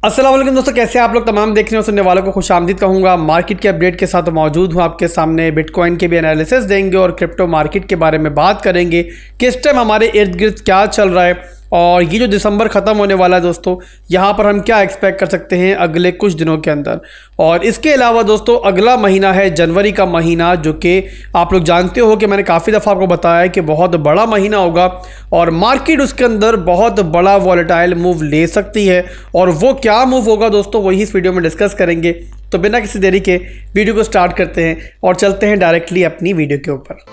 अस्सलाम वालेकुम दोस्तों, कैसे आप लोग तमाम देखने और सुनने वालों को खुशामदीद कहूँगा। मार्केट के अपडेट के साथ मौजूद हूँ आपके सामने। बिटकॉइन के भी एनालिसिस देंगे और क्रिप्टो मार्केट के बारे में बात करेंगे, किस टाइम हमारे इर्द गिर्द क्या चल रहा है और ये जो दिसंबर ख़त्म होने वाला है दोस्तों, यहाँ पर हम क्या एक्सपेक्ट कर सकते हैं अगले कुछ दिनों के अंदर। और इसके अलावा दोस्तों अगला महीना है जनवरी का महीना, जो कि आप लोग जानते हो कि मैंने काफ़ी दफ़ा आपको बताया है कि बहुत बड़ा महीना होगा और मार्केट उसके अंदर बहुत बड़ा वॉलेटाइल मूव ले सकती है। और वो क्या मूव होगा दोस्तों, वही इस वीडियो में डिस्कस करेंगे। तो बिना किसी देरी के वीडियो को स्टार्ट करते हैं और चलते हैं डायरेक्टली अपनी वीडियो के ऊपर।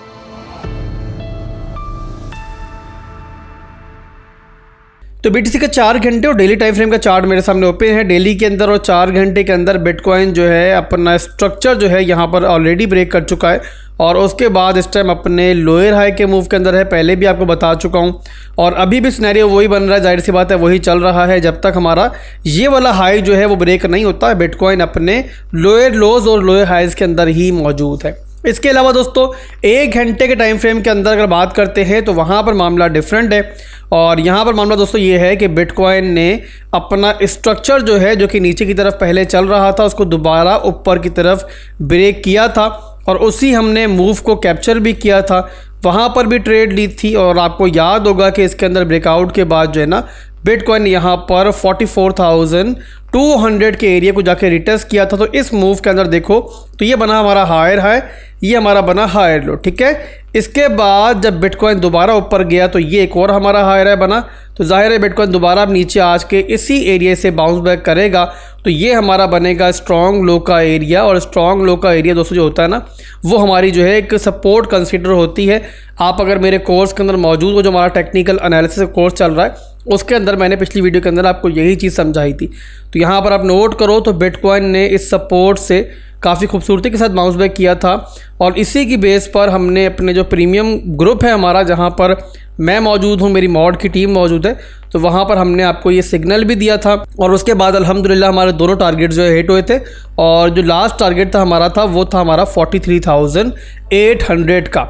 तो BTC का 4 घंटे और डेली टाइम फ्रेम का चार्ट मेरे सामने ओपन है। डेली के अंदर और 4 घंटे के अंदर बिटकॉइन जो है अपना स्ट्रक्चर जो है यहाँ पर ऑलरेडी ब्रेक कर चुका है और उसके बाद इस टाइम अपने लोअर हाई के मूव के अंदर है। पहले भी आपको बता चुका हूँ और अभी भी सिनेरियो वही बन रहा है, जाहिर सी बात है वही चल रहा है जब तक हमारा ये वाला हाई जो है वो ब्रेक नहीं होता है। बिटकॉइन अपने लोअर लोज और लोअर हाइज के अंदर ही मौजूद है। इसके अलावा दोस्तों 1 घंटे के टाइम फ्रेम के अंदर अगर बात करते हैं तो वहाँ पर मामला डिफरेंट है। और यहाँ पर मामला दोस्तों ये है कि बिटकॉइन ने अपना स्ट्रक्चर जो है, जो कि नीचे की तरफ पहले चल रहा था, उसको दोबारा ऊपर की तरफ ब्रेक किया था और उसी हमने मूव को कैप्चर भी किया था। वहाँ पर भी ट्रेड ली थी और आपको याद होगा कि इसके अंदर ब्रेकआउट के बाद जो है ना बिटकॉइन यहाँ पर 44,200 के एरिया को जाके रिटेस्ट किया था। तो इस मूव के अंदर देखो तो ये बना हमारा हायर हाई, ये हमारा बना हायर लो, ठीक है। इसके बाद जब बिटकॉइन दोबारा ऊपर गया तो ये एक और हमारा हायर हाई बना। तो जाहिर है बिटकॉइन दोबारा अब नीचे आज के इसी एरिया से बाउंस बैक करेगा तो ये हमारा बनेगा स्ट्रॉन्ग लो का एरिया। और स्ट्रॉन्ग लो का एरिया दोस्तों जो होता है ना, वो हमारी जो है एक सपोर्ट कंसीडर होती है। आप अगर मेरे कोर्स के अंदर मौजूद हो, जो हमारा टेक्निकल एनालिसिस कोर्स चल रहा है, उसके अंदर मैंने पिछली वीडियो के अंदर आपको यही चीज़ समझाई थी। तो यहाँ पर आप नोट करो तो बिटकॉइन ने इस सपोर्ट से काफ़ी खूबसूरती के साथ बाउंस बैक किया था और इसी की बेस पर हमने अपने जो प्रीमियम ग्रुप है हमारा, जहाँ पर मैं मौजूद हूँ, मेरी मॉड की टीम मौजूद है, तो वहाँ पर हमने आपको ये सिग्नल भी दिया था। और उसके बाद अल्हम्दुलिल्लाह हमारे दोनों टारगेट जो है हिट हुए थे और जो लास्ट टारगेट था हमारा वो था हमारा 43,800 का।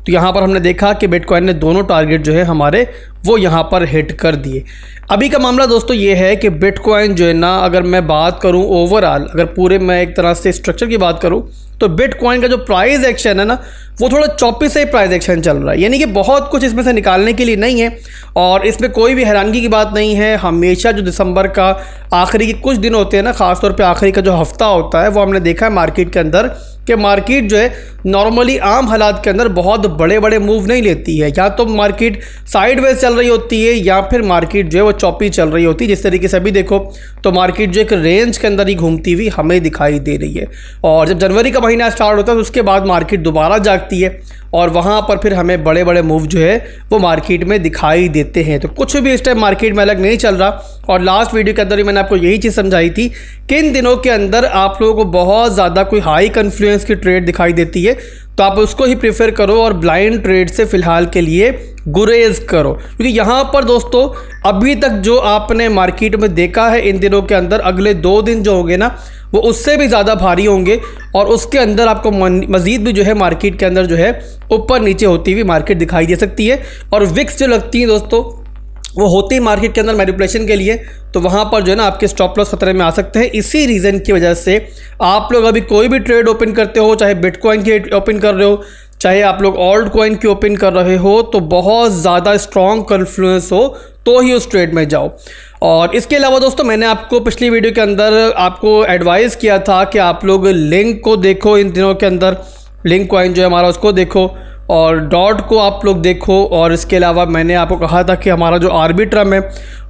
तो यहाँ पर हमने देखा कि बिटकॉइन ने दोनों टारगेट जो है हमारे वो यहाँ पर हिट कर दिए। अभी का मामला दोस्तों ये है कि बिटकॉइन जो है ना, अगर मैं बात करूँ ओवरऑल, अगर पूरे मैं एक तरह से स्ट्रक्चर की बात करूँ तो बिटकॉइन का जो प्राइस एक्शन है ना, वो थोड़ा चौपी से प्राइस एक्शन चल रहा है। यानी कि बहुत कुछ इसमें से निकालने के लिए नहीं है और इसमें कोई भी हैरानगी की बात नहीं है। हमेशा जो दिसंबर का आखिरी के कुछ दिन होते हैं ना, ख़ासतौर पे आखिरी का जो हफ्ता होता है, वो हमने देखा है मार्केट के अंदर कि मार्केट जो है नॉर्मली आम हालात के अंदर बहुत बड़े बड़े मूव नहीं लेती है। या तो मार्केट साइडवेज चल रही होती है या फिर मार्केट जो है वो चौपी चल रही होती है। जिस तरीके से अभी देखो तो मार्केट जो एक रेंज के अंदर ही घूमती हुई हमें दिखाई दे रही है। और जब जनवरी का महीना स्टार्ट होता है तो उसके बाद मार्केट दोबारा जागती है और वहाँ पर फिर हमें बड़े बड़े मूव जो है वो मार्केट में दिखाई देते हैं। तो कुछ भी इस टाइम मार्केट में अलग नहीं चल रहा। और लास्ट वीडियो के अंदर ही मैंने आपको यही चीज़ समझाई थी कि इन दिनों के अंदर आप लोगों को बहुत ज़्यादा कोई हाई कन्फ्लुएंस की ट्रेड दिखाई देती है तो आप उसको ही प्रेफर करो और ब्लाइंड ट्रेड से फ़िलहाल के लिए गुरेज करो। क्योंकि यहाँ पर दोस्तों अभी तक जो आपने मार्केट में देखा है इन दिनों के अंदर, अगले 2 दिन जो होंगे ना वो उससे भी ज़्यादा भारी होंगे और उसके अंदर आपको मज़ीद भी जो है मार्केट के अंदर जो है ऊपर नीचे होती हुई मार्केट दिखाई दे सकती है। और विक्स जो लगती है दोस्तों वो होती है मार्केट के अंदर मैनिपुलेशन के लिए, तो वहाँ पर जो है ना आपके स्टॉप लॉस खतरे में आ सकते हैं। इसी रीज़न की वजह से आप लोग अभी कोई भी ट्रेड ओपन करते हो, चाहे बिटकॉइन की ओपन कर रहे हो, चाहे आप लोग ऑल्ट कॉइन की ओपन कर रहे हो, तो बहुत ज़्यादा स्ट्रॉन्ग कन्फ्लुएंस हो तो ही उस ट्रेड में जाओ। और इसके अलावा दोस्तों मैंने आपको पिछली वीडियो के अंदर आपको एडवाइस किया था कि आप लोग लिंक को देखो। इन दिनों के अंदर लिंक कॉइन जो है हमारा उसको देखो और डॉट को आप लोग देखो। और इसके अलावा मैंने आपको कहा था कि हमारा जो आर्बिट्रम है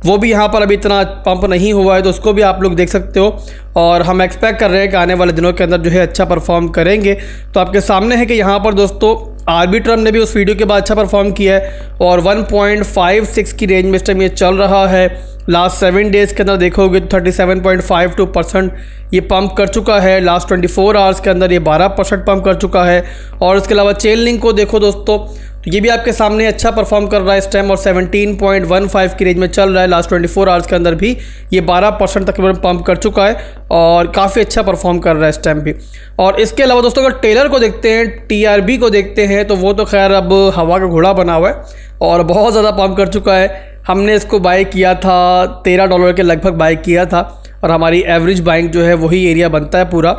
वो भी यहाँ पर अभी इतना पंप नहीं हुआ है, तो उसको भी आप लोग देख सकते हो। और हम एक्सपेक्ट कर रहे हैं कि आने वाले दिनों के अंदर जो है अच्छा परफॉर्म करेंगे। तो आपके सामने है कि यहाँ पर दोस्तों आर्बिट्रम ने भी उस वीडियो के बाद अच्छा परफॉर्म किया है और 1.56 की रेंज में इस टाइम ये चल रहा है। लास्ट 7 डेज़ के अंदर देखोगे तो 37.52% ये पंप कर चुका है। लास्ट 24 आवर्स के अंदर ये 12% पंप कर चुका है। और इसके अलावा चेन लिंक को देखो दोस्तों तो ये भी आपके सामने अच्छा परफॉर्म कर रहा है इस टाइम और 17.15 की रेंज में चल रहा है। लास्ट 24 आवर्स के अंदर भी ये 12% तकरीबन पंप कर चुका है और काफ़ी अच्छा परफॉर्म कर रहा है इस टाइम भी। और इसके अलावा दोस्तों अगर टेलर को देखते हैं, TRB को देखते हैं, तो वो तो खैर अब हवा का घोड़ा बना हुआ है और बहुत ज़्यादा पंप कर चुका है। हमने इसको बाय किया था $13 के लगभग बाय किया था और हमारी एवरेज बाइंग जो है वही एरिया बनता है पूरा।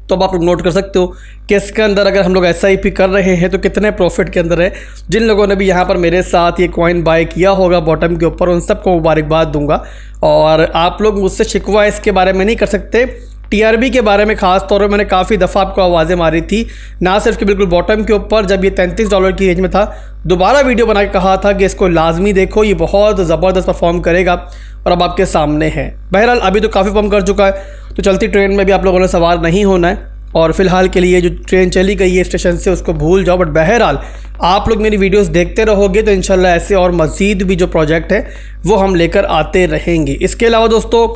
तो अब आप लोग नोट कर सकते हो कि इसके अंदर अगर हम लोग SIP कर रहे हैं तो कितने प्रॉफिट के अंदर है। जिन लोगों ने भी यहाँ पर मेरे साथ ये कॉइन बाय किया होगा बॉटम के ऊपर, उन सबको मुबारकबाद दूंगा। और आप लोग मुझसे शिकवा इसके बारे में नहीं कर सकते। TRB के बारे में ख़ास तौर पर मैंने काफ़ी दफ़ा आपको आवाज़ें मारी थी, ना सिर्फ कि बिल्कुल बॉटम के ऊपर जब ये $33 की रेंज में था, दोबारा वीडियो बना के कहा था कि इसको लाजमी देखो, ये बहुत ज़बरदस्त परफॉर्म करेगा, और अब आपके सामने है। बहरहाल अभी तो काफ़ी परफॉर्म कर चुका है, तो चलती ट्रेन में भी आप लोगों ने सवार नहीं होना है, और फिलहाल के लिए जो ट्रेन चली गई है स्टेशन से उसको भूल जाओ। बट बहरहाल आप लोग मेरी वीडियोस देखते रहोगे तो इंशाल्लाह ऐसे और मज़ीद भी जो प्रोजेक्ट है वो हम लेकर आते रहेंगे। इसके अलावा दोस्तों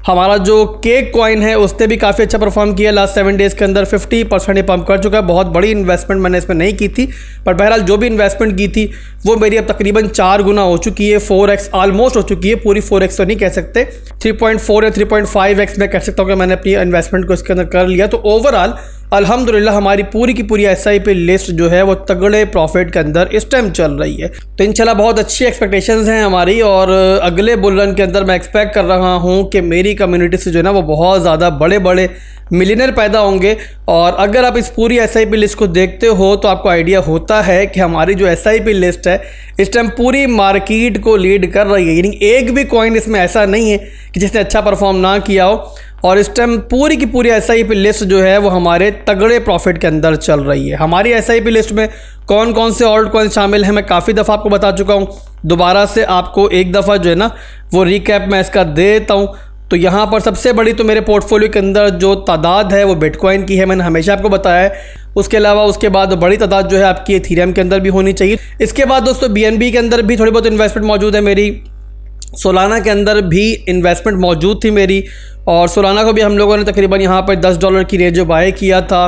हमारा जो केक कॉइन है उसने भी काफ़ी अच्छा परफॉर्म किया। लास्ट 7 डेज़ के अंदर 50% ये पंप कर चुका है। बहुत बड़ी इन्वेस्टमेंट मैंने इसमें नहीं की थी, पर बहरहाल जो भी इन्वेस्टमेंट की थी वो मेरी अब तकरीबन 4 गुना हो चुकी है। 4x ऑलमोस्ट हो चुकी है, पूरी 4x तो नहीं कह सकते, 3.4 या 3.5x मैं कह सकता हूँ कि मैंने अपनी इन्वेस्टमेंट को इसके अंदर कर लिया। तो ओवरऑल अल्हम्दुलिल्लाह हमारी पूरी की पूरी SIP लिस्ट जो है वो तगड़े प्रॉफिट के अंदर इस टाइम चल रही है। तो इंशाल्लाह बहुत अच्छी एक्सपेक्टेशंस हैं हमारी, और अगले बुल रन के अंदर मैं एक्सपेक्ट कर रहा हूँ कि मेरी कम्युनिटी से जो है ना वो बहुत ज़्यादा बड़े बड़े मिलियनर पैदा होंगे। और अगर आप इस पूरी SIP लिस्ट को देखते हो तो आपको आइडिया होता है कि हमारी जो SIP लिस्ट है इस टाइम पूरी मार्केट को लीड कर रही है। यानी एक भी कॉइन इसमें ऐसा नहीं है कि जिसने अच्छा परफॉर्म ना किया हो, और इस टाइम पूरी की पूरी SIP लिस्ट जो है वो हमारे तगड़े प्रॉफिट के अंदर चल रही है। हमारी SIP लिस्ट में कौन कौन से ऑल्ट कॉइन शामिल हैं मैं काफ़ी दफ़ा आपको बता चुका हूँ। दोबारा से आपको एक दफ़ा जो है ना वो रिकैप मैं इसका दे देता हूँ। तो यहाँ पर सबसे बड़ी तो मेरे पोर्टफोलियो के अंदर जो तादाद है वो बिटकॉइन की है, मैंने हमेशा आपको बताया है। उसके अलावा उसके बाद बड़ी तादाद जो है आपकी इथेरियम के अंदर भी होनी चाहिए। इसके बाद दोस्तों BNB के अंदर भी थोड़ी बहुत इन्वेस्टमेंट मौजूद है मेरी। सोलाना के अंदर भी इन्वेस्टमेंट मौजूद थी मेरी, और सोलाना को भी हम लोगों ने तकरीबन यहाँ पर $10 की रेंज बाय किया था।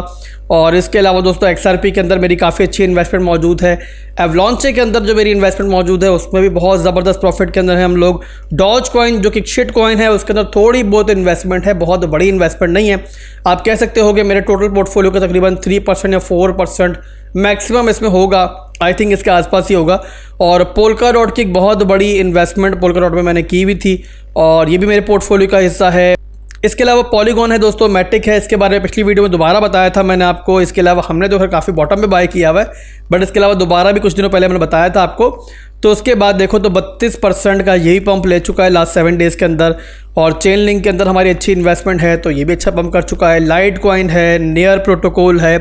और इसके अलावा दोस्तों XRP के अंदर मेरी काफ़ी अच्छी इन्वेस्टमेंट मौजूद है। एवलॉन्चे के अंदर जो मेरी इन्वेस्टमेंट मौजूद है उसमें भी बहुत ज़बरदस्त प्रॉफिट के अंदर है हम लोग। डॉज कॉइन जो कि शिट कॉइन है उसके अंदर थोड़ी बहुत इन्वेस्टमेंट है, बहुत बड़ी इन्वेस्टमेंट नहीं है। आप कह सकते हो कि मेरे टोटल पोर्टफोलियो का तकरीबन 3% या 4% मैक्सिमम इसमें होगा, आई थिंक इसके आसपास ही होगा। और पोल्का डॉट की एक बहुत बड़ी इन्वेस्टमेंट पोल्का डॉट में मैंने की हुई थी, और ये भी मेरे पोर्टफोलियो का हिस्सा है। इसके अलावा पॉलीगॉन है दोस्तों, मैटिक है, इसके बारे में पिछली वीडियो में दोबारा बताया था मैंने आपको। इसके अलावा हमने तो फिर काफ़ी बॉटम में बाय किया हुआ है, बट इसके अलावा दोबारा भी कुछ दिनों पहले मैंने बताया था आपको। तो उसके बाद देखो तो 32% का यही पंप ले चुका है लास्ट 7 डेज़ के अंदर। और चेन लिंक के अंदर हमारी अच्छी इन्वेस्टमेंट है, तो ये भी अच्छा पंप कर चुका है। लाइट कॉइन है, नियर प्रोटोकॉल है,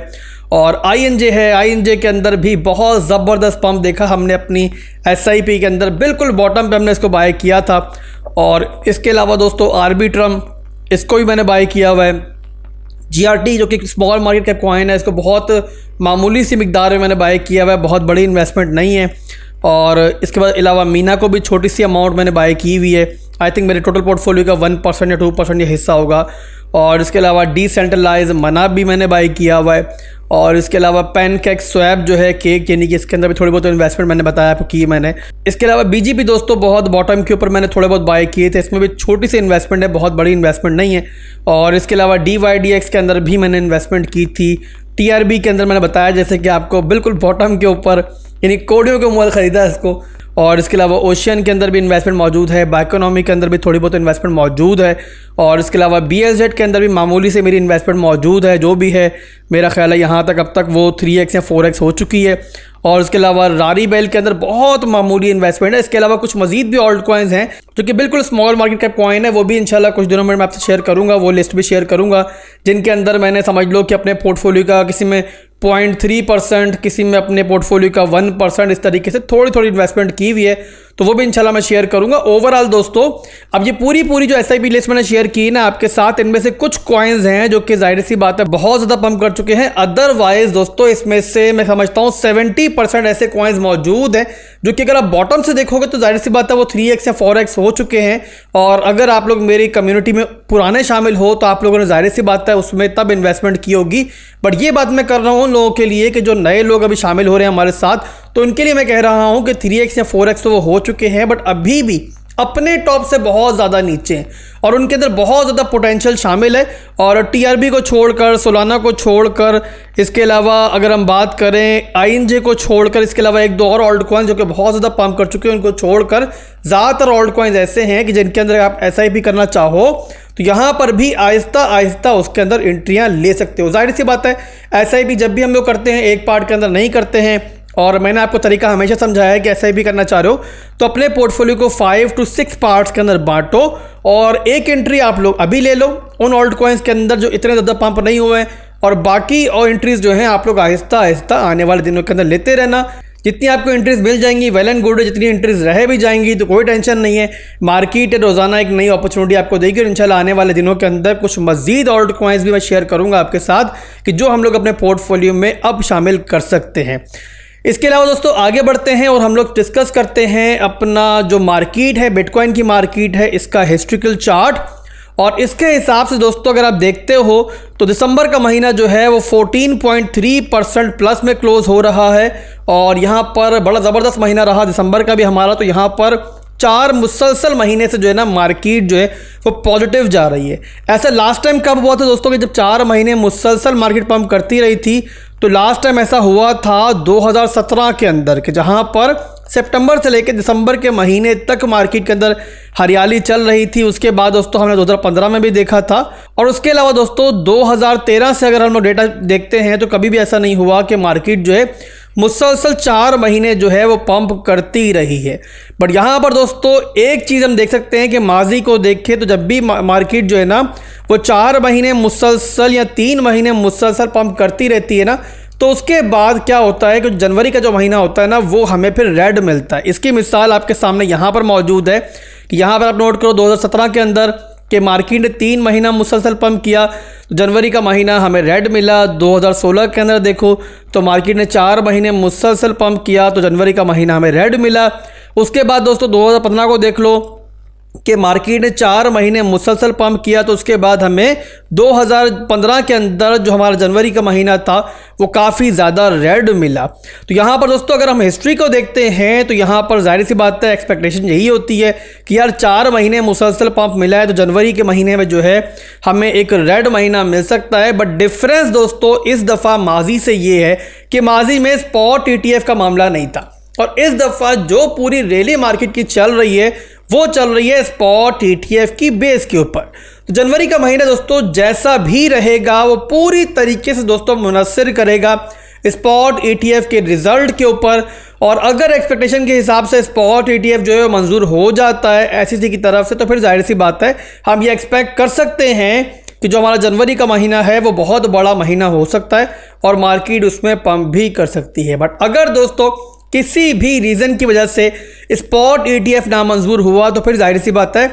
और INJ है। INJ के अंदर भी बहुत ज़बरदस्त पंप देखा हमने अपनी SIP के अंदर, बिल्कुल बॉटम पे हमने इसको बाय किया था। और इसके अलावा दोस्तों आर्बिट्रम, इसको भी मैंने बाय किया हुआ है। GRT जो कि स्मॉल मार्केट का कॉइन है, इसको बहुत मामूली सी मिकदार में मैंने बाय किया हुआ है, बहुत बड़ी इन्वेस्टमेंट नहीं है। और इसके बाद अलावा मीना को भी छोटी सी अमाउंट मैंने बाय की हुई है। आई थिंक मेरे टोटल पोर्टफोलियो का 1% या 2% ये हिस्सा होगा। और इसके अलावा डिसेंट्रलाइज मना भी मैंने बाय किया हुआ है। और इसके अलावा पैनकेक स्वैप जो है केक, यानी कि इसके अंदर भी थोड़ी बहुत इन्वेस्टमेंट मैंने बताया आपको की मैंने। इसके अलावा BGP दोस्तों बहुत बॉटम के ऊपर मैंने थोड़े बहुत बाय किए थे, इसमें भी छोटी सी इन्वेस्टमेंट है, बहुत बड़ी इन्वेस्टमेंट नहीं है। और इसके अलावा DYDX के अंदर भी मैंने इन्वेस्टमेंट की थी। TRB के अंदर मैंने बताया जैसे कि आपको बिल्कुल बॉटम के ऊपर, यानी कोडियों के मोबाइल ख़रीदा इसको। और इसके अलावा ओशियन के अंदर भी इन्वेस्टमेंट मौजूद है, बाइकोनॉमी के अंदर भी थोड़ी बहुत इन्वेस्टमेंट मौजूद है। और इसके अलावा BLZ के अंदर भी मामूली से मेरी इन्वेस्टमेंट मौजूद है, जो भी है मेरा ख्याल है यहाँ तक अब तक वो 3x या 4x हो चुकी है। और इसके अलावा रारी बेल के अंदर बहुत मामूली इन्वेस्टमेंट है। इसके अलावा कुछ मजीद भी ऑल्ट कॉइन्स हैं जो कि बिल्कुल स्मॉल मार्केट कैप कॉइन है, वो भी इंशाल्लाह कुछ दिनों में मैं आपसे शेयर करूँगा, वो लिस्ट भी शेयर करूँगा, जिनके अंदर मैंने समझ लो कि अपने पोर्टफोलियो का किसी में 0.3%, किसी में अपने पोर्टफोलियो का 1%, इस तरीके से थोड़ी थोड़ी इन्वेस्टमेंट की हुई है, तो वो भी इंशाल्लाह मैं शेयर करूंगा। ओवरऑल दोस्तों अब ये पूरी जो SIP लिस्ट मैंने शेयर की ना आपके साथ, इनमें से कुछ कॉइन्स हैं जो कि जाहिर सी बात है बहुत ज़्यादा पंप कर चुके हैं। अदरवाइज दोस्तों इसमें से मैं समझता हूँ 70% ऐसे कॉइन्स मौजूद हैं जो कि अगर आप बॉटम से देखोगे तो जाहिर सी बात है वो 3x या 4x हो चुके हैं। और अगर आप लोग मेरी कम्युनिटी में पुराने शामिल हो तो आप लोगों ने जाहिर सी बात है उसमें तब इन्वेस्टमेंट की होगी। बट ये बात मैं कर रहा हूँ उन लोगों के लिए कि जो नए लोग अभी शामिल हो रहे हैं हमारे साथ, तो उनके लिए मैं कह रहा हूँ कि 3x या 4x तो वो हो चुके हैं, बट अभी भी अपने टॉप से बहुत ज़्यादा नीचे हैं और उनके अंदर बहुत ज़्यादा पोटेंशियल शामिल है। और टीआरबी को छोड़कर, सोलाना को छोड़कर, इसके अलावा अगर हम बात करें आईएनजे को छोड़कर, इसके अलावा एक दो और ऑल्ट कॉइन जो कि बहुत ज़्यादा पंप कर चुके हैं, उनको छोड़कर ज़्यादातर ऑल्ट कॉइन्स ऐसे हैं कि जिनके अंदर आप एसआईपी करना चाहो तो यहाँ पर भी आहिस्ता आहिस्ता उसके अंदर एंट्रियाँ ले सकते हो। जाहिर सी बात है एसआईपी जब भी हम लोग करते हैं एक पार्ट के अंदर नहीं करते हैं, और मैंने आपको तरीका हमेशा समझाया है कि एसआईपी करना चाह रहे हो तो अपने पोर्टफोलियो को 5 to 6 पार्ट्स के अंदर बांटो और एक एंट्री आप लोग अभी ले लो उन ऑल्ट कॉइन्स के अंदर जो इतने ज़्यादा पंप नहीं हुए हैं, और बाकी और एंट्रीज जो हैं आप लोग आहिस्ता आहिस्ता आने वाले दिनों के अंदर लेते रहना। जितनी आपको एंट्रीज मिल जाएंगी वेल एंड गुड है, जितनी एंट्रीज रह भी जाएंगी तो कोई टेंशन नहीं है। मार्केट रोज़ाना एक नई अपॉर्चुनिटी आपको देगी और इंशाल्लाह आने वाले दिनों के अंदर कुछ मजीद ऑल्ट कॉइन्स भी मैं शेयर करूंगा आपके साथ कि जो हम लोग अपने पोर्टफोलियो में अब शामिल कर सकते हैं। इसके अलावा दोस्तों आगे बढ़ते हैं और हम लोग डिस्कस करते हैं अपना जो मार्केट है, बिटकॉइन की मार्केट है, इसका हिस्ट्रिकल चार्ट। और इसके हिसाब से दोस्तों अगर आप देखते हो तो दिसंबर का महीना जो है वो 14.3% प्लस में क्लोज हो रहा है और यहाँ पर बड़ा ज़बरदस्त महीना रहा दिसंबर का भी हमारा। तो यहाँ पर 4 मुसलसल महीने से जो है ना मार्केट जो है वो पॉजिटिव जा रही है। ऐसा लास्ट टाइम कब हुआ था दोस्तों कि जब 4 महीने मुसलसल मार्केट पंप करती रही थी? तो लास्ट टाइम ऐसा हुआ था 2017 के अंदर कि जहाँ पर सितंबर से लेकर दिसंबर के महीने तक मार्केट के अंदर हरियाली चल रही थी। उसके बाद दोस्तों हमने 2015 में भी देखा था और उसके अलावा दोस्तों 2013 से अगर हम लोग डेटा देखते हैं तो कभी भी ऐसा नहीं हुआ कि मार्केट जो है मुसलसल 4 महीने जो है वो पंप करती रही है। बट यहाँ पर दोस्तों एक चीज़ हम देख सकते हैं कि माजी को देखें तो जब भी मार्केट जो है ना वो 4 महीने मुसलसल या 3 महीने मुसलसल पंप करती रहती है ना, तो उसके बाद क्या होता है कि जनवरी का जो महीना होता है ना वो हमें फिर रेड मिलता है। इसकी मिसाल आपके सामने यहाँ पर मौजूद है कि यहाँ पर आप नोट करो 2017 के अंदर कि मार्केट ने 3 महीना मुसलसल पंप किया तो जनवरी का महीना हमें रेड मिला। 2016 के अंदर देखो तो मार्केट ने 4 महीने मुसलसल पंप किया तो जनवरी का महीना हमें रेड मिला। उसके बाद दोस्तों 2015 को देख लो कि मार्केट ने 4 महीने मुसलसल पंप किया तो उसके बाद हमें 2015 के अंदर जो हमारा जनवरी का महीना था वो काफ़ी ज़्यादा रेड मिला। तो यहाँ पर दोस्तों अगर हम हिस्ट्री को देखते हैं तो यहाँ पर जाहिर सी बात है एक्सपेक्टेशन यही होती है कि यार 4 महीने मुसलसल पंप मिला है तो जनवरी के महीने में जो है हमें एक रेड महीना मिल सकता है। बट डिफरेंस दोस्तों इस दफ़ा माजी से ये है कि माजी में स्पॉट ETF का मामला नहीं था और इस दफ़ा जो पूरी रैली मार्केट की चल रही है वो चल रही है स्पॉट ETF की बेस के ऊपर। तो जनवरी का महीना दोस्तों जैसा भी रहेगा वो पूरी तरीके से दोस्तों मुनस्सिर करेगा स्पॉट ETF के रिजल्ट के ऊपर। और अगर एक्सपेक्टेशन के हिसाब से स्पॉट ETF जो है मंजूर हो जाता है SEC की तरफ से तो फिर जाहिर सी बात है हम ये एक्सपेक्ट कर सकते हैं कि जो हमारा जनवरी का महीना है वो बहुत बड़ा महीना हो सकता है और मार्केट उसमें पंप भी कर सकती है। बट अगर दोस्तों किसी भी रीज़न की वजह से स्पॉट ETF नामंजूर हुआ तो फिर जाहिर सी बात है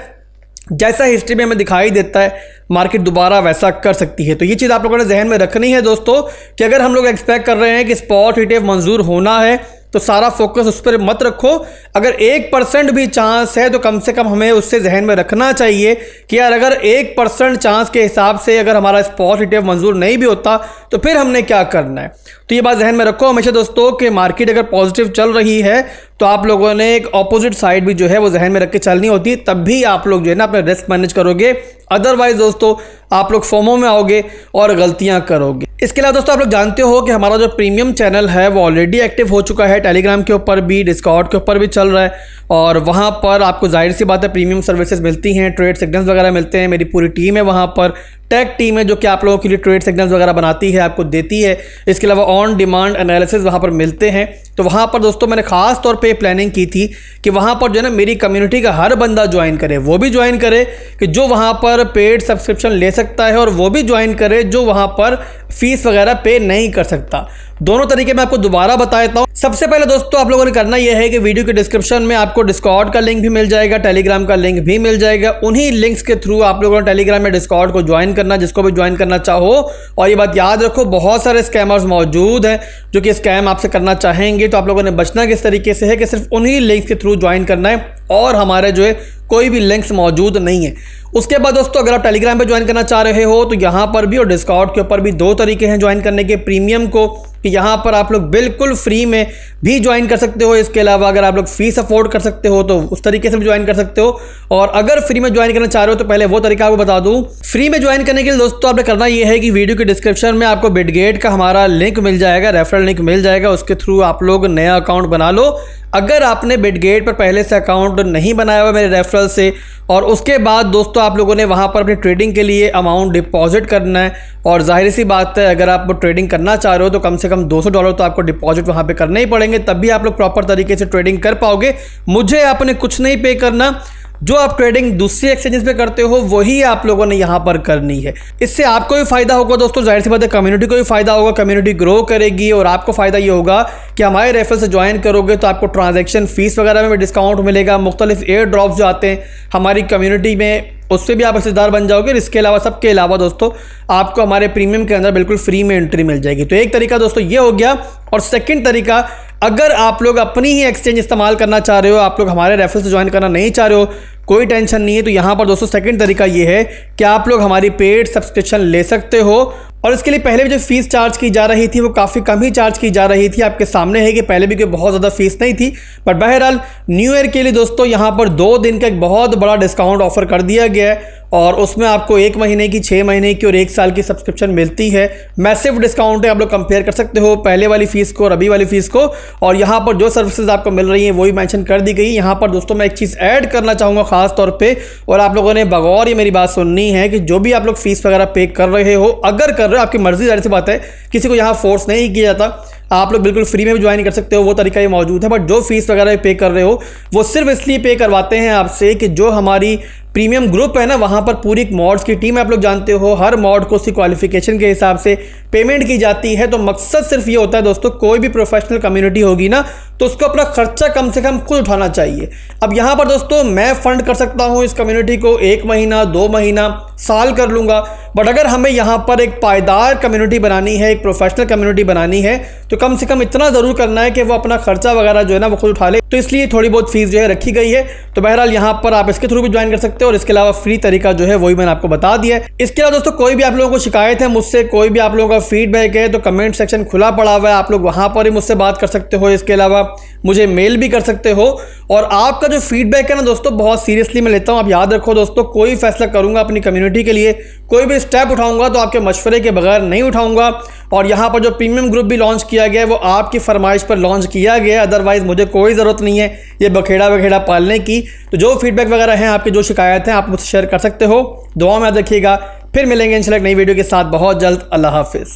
जैसा हिस्ट्री में हमें दिखाई देता है मार्केट दोबारा वैसा कर सकती है। तो ये चीज़ आप लोगों ने जहन में रखनी है दोस्तों कि अगर हम लोग एक्सपेक्ट कर रहे हैं कि स्पॉट ETF मंजूर होना है तो सारा फोकस उस पर मत रखो। अगर 1% भी चांस है तो कम से कम हमें उससे जहन में रखना चाहिए कि यार अगर 1% चांस के हिसाब से अगर हमारा स्पॉट ETF मंजूर नहीं भी होता तो फिर हमने क्या करना है। तो ये बात जहन में रखो हमेशा दोस्तों कि मार्केट अगर पॉजिटिव चल रही है तो आप लोगों ने एक ऑपोजिट साइड भी जो है वो जहन में रख के चलनी होती है, तब भी आप लोग जो है ना अपने रिस्क मैनेज करोगे। अदरवाइज दोस्तों आप लोग फोमो में आओगे और गलतियां करोगे। इसके अलावा दोस्तों आप लोग जानते हो कि हमारा जो प्रीमियम चैनल है वो ऑलरेडी एक्टिव हो चुका है, टेलीग्राम के ऊपर भी, डिस्कॉर्ड के ऊपर भी चल रहा है और वहाँ पर आपको जाहिर सी बात है प्रीमियम सर्विसेज मिलती हैं, ट्रेड सिग्नल्स वगैरह मिलते हैं। मेरी पूरी टीम है वहाँ पर, टेक टीम है जो कि आप लोगों के लिए ट्रेड सिग्नल्स वगैरह बनाती है, आपको देती है। इसके अलावा ऑन डिमांड एनालिसिस वहाँ पर मिलते हैं। तो वहाँ पर दोस्तों मैंने खास तौर पे प्लानिंग की थी कि वहाँ पर जो है ना मेरी कम्युनिटी का हर बंदा ज्वाइन करे, वो भी ज्वाइन करे कि जो वहाँ पर पेड सब्सक्रिप्शन ले सकता है और वो भी ज्वाइन करे जो वहाँ पर फीस वगैरह पे नहीं कर सकता। दोनों तरीके मैं आपको दोबारा बता देता हूँ। सबसे पहले दोस्तों आप लोगों ने करना यह है कि वीडियो के डिस्क्रिप्शन में आपको डिस्कॉर्ड का लिंक भी मिल जाएगा, टेलीग्राम का लिंक भी मिल जाएगा। उन्हीं लिंक्स के थ्रू आप लोगों ने टेलीग्राम में डिस्कॉर्ड को ज्वाइन करना, जिसको भी ज्वाइन करना चाहो। और ये बात याद रखो बहुत सारे स्कैमर्स मौजूद हैं जो कि स्कैम आपसे करना चाहेंगे, तो आप लोगों ने बचना किस तरीके से है कि सिर्फ उन्हीं लिंक्स के थ्रू ज्वाइन करना है और हमारे जो है कोई भी लिंक्स मौजूद नहीं है। उसके बाद दोस्तों अगर आप टेलीग्राम पे ज्वाइन करना चाह रहे हो तो यहाँ पर भी और डिस्कॉर्ड के ऊपर भी 2 तरीके हैं ज्वाइन करने के। प्रीमियम को कि यहाँ पर आप लोग बिल्कुल फ्री में भी ज्वाइन कर सकते हो। इसके अलावा अगर आप लोग फीस अफोर्ड कर सकते हो तो उस तरीके से भी ज्वाइन कर सकते हो। और अगर फ्री में ज्वाइन करना चाह रहे हो तो पहले वो तरीका आपको बता दूं। फ्री में ज्वाइन करने के लिए दोस्तों आपने करना ये है कि वीडियो के डिस्क्रिप्शन में आपको बिटगेट का हमारा लिंक मिल जाएगा, रेफरल लिंक मिल जाएगा। उसके थ्रू आप लोग नया अकाउंट बना लो। अगर आपने बिटगेट पर पहले से अकाउंट नहीं बनाया हुआ मेरे रेफरल से, और उसके बाद दोस्तों आप लोगों ने वहाँ पर अपनी ट्रेडिंग के लिए अमाउंट डिपॉजिट करना है। और जाहिर सी बात है, अगर आप ट्रेडिंग करना चाह रहे हो तो कम से कम $200 तो आपको डिपॉजिट वहाँ पे करने ही पड़ेंगे, तब भी आप लोग प्रॉपर तरीके से ट्रेडिंग कर पाओगे। मुझे आपने कुछ नहीं पे करना, जो आप ट्रेडिंग दूसरे एक्सचेंजेस पे करते हो वही आप लोगों ने यहाँ पर करनी है। इससे आपको भी फायदा होगा दोस्तों, जाहिर सी बात है कम्युनिटी को भी फायदा होगा, कम्युनिटी ग्रो करेगी। और आपको फायदा ये होगा कि हमारे रेफरल से ज्वाइन करोगे तो आपको ट्रांजैक्शन फीस वगैरह में डिस्काउंट मिलेगा। मुख्तलिफ एयर ड्रॉप्स जो आते हैं हमारी कम्युनिटी में, उससे भी आप हिस्सेदार बन जाओगे। इसके अलावा सबके अलावा दोस्तों आपको हमारे प्रीमियम के अंदर बिल्कुल फ्री में एंट्री मिल जाएगी। तो एक तरीका दोस्तों ये हो गया। और सेकंड तरीका, अगर आप लोग अपनी ही एक्सचेंज इस्तेमाल करना चाह रहे हो, आप लोग हमारे रेफरल से ज्वाइन करना नहीं चाह रहे हो, कोई टेंशन नहीं है। तो यहाँ पर दोस्तों सेकंड तरीका ये है कि आप लोग हमारी पेड सब्सक्रिप्शन ले सकते हो। और इसके लिए पहले भी जो फीस चार्ज की जा रही थी वो काफ़ी कम ही चार्ज की जा रही थी। आपके सामने है कि पहले भी कोई बहुत ज़्यादा फीस नहीं थी। बट बहरहाल न्यू ईयर के लिए दोस्तों यहाँ पर 2 दिन का एक बहुत बड़ा डिस्काउंट ऑफर कर दिया गया है। और उसमें आपको 1 महीने की, 6 महीने की और 1 साल की सब्सक्रिप्शन मिलती है। मैसिव डिस्काउंट है, आप लोग कंपेयर कर सकते हो पहले वाली फीस को और अभी वाली फीस को। और यहाँ पर जो सर्विसेज आपको मिल रही हैं वही मेंशन कर दी गई। यहाँ पर दोस्तों मैं एक चीज़ ऐड करना चाहूँगा ख़ास तौर पे, और आप लोगों ने बगौर ये मेरी बात सुननी है कि जो भी आप लोग फीस वगैरह पे कर रहे हो, अगर कर रहे हो आपकी मर्जी, जाहिर सी बात है किसी को यहाँ फोर्स नहीं किया जाता, आप लोग बिल्कुल फ्री में भी ज्वाइन कर सकते हो, वो तरीका ये मौजूद है। बट जो फीस वगैरह पे कर रहे हो वो सिर्फ इसलिए पे करवाते हैं आपसे कि जो हमारी प्रीमियम ग्रुप है ना, वहाँ पर पूरी मॉड्स की टीम आप लोग जानते हो, हर मॉड को उसकी क्वालिफिकेशन के हिसाब से पेमेंट की जाती है। तो मकसद सिर्फ ये होता है दोस्तों, कोई भी प्रोफेशनल कम्युनिटी होगी ना तो उसको अपना खर्चा कम से कम खुद उठाना चाहिए। अब यहाँ पर दोस्तों मैं फंड कर सकता हूँ इस कम्युनिटी को 1 महीना, 2 महीना, साल कर लूँगा। बट अगर हमें यहाँ पर एक पायदार कम्युनिटी बनानी है, एक प्रोफेशनल कम्युनिटी बनानी है, तो कम से कम इतना ज़रूर करना है कि वो अपना खर्चा वगैरह जो है ना वो खुद उठा ले। तो इसलिए थोड़ी बहुत फीस जो है रखी गई है। तो बहरहाल यहाँ पर आप इसके थ्रू भी ज्वाइन कर सकते हो। और इसके अलावा फ्री तरीका जो है वही मैंने आपको बता दिया है। इसके अलावा दोस्तों कोई भी आप लोगों को शिकायत है मुझसे, कोई भी आप लोगों का फीडबैक है, तो कमेंट सेक्शन खुला पड़ा हुआ है, आप लोग वहाँ पर ही मुझसे बात कर सकते हो। इसके अलावा मुझे मेल भी कर सकते हो। और आपका जो फीडबैक है ना दोस्तों बहुत सीरियसली मैं लेता हूँ। आप याद रखो दोस्तों, कोई फैसला करूँगा अपनी कम्युनिटी के लिए, कोई भी स्टेप उठाऊंगा तो आपके मशवरे के बगैर नहीं उठाऊंगा। और यहाँ पर जो प्रीमियम ग्रुप भी लॉन्च किया गया है वो आपकी फरमाइश पर लॉन्च किया गया है, अदरवाइज़ मुझे कोई ज़रूरत नहीं है ये बखेड़ा पालने की। तो जो फीडबैक वगैरह हैं, आपकी जो शिकायत हैं, आप मुझसे शेयर कर सकते हो। दुआ में याद रखिएगा। फिर मिलेंगे इंशाल्लाह एक नई वीडियो के साथ बहुत जल्द। अल्लाह हाफिज़।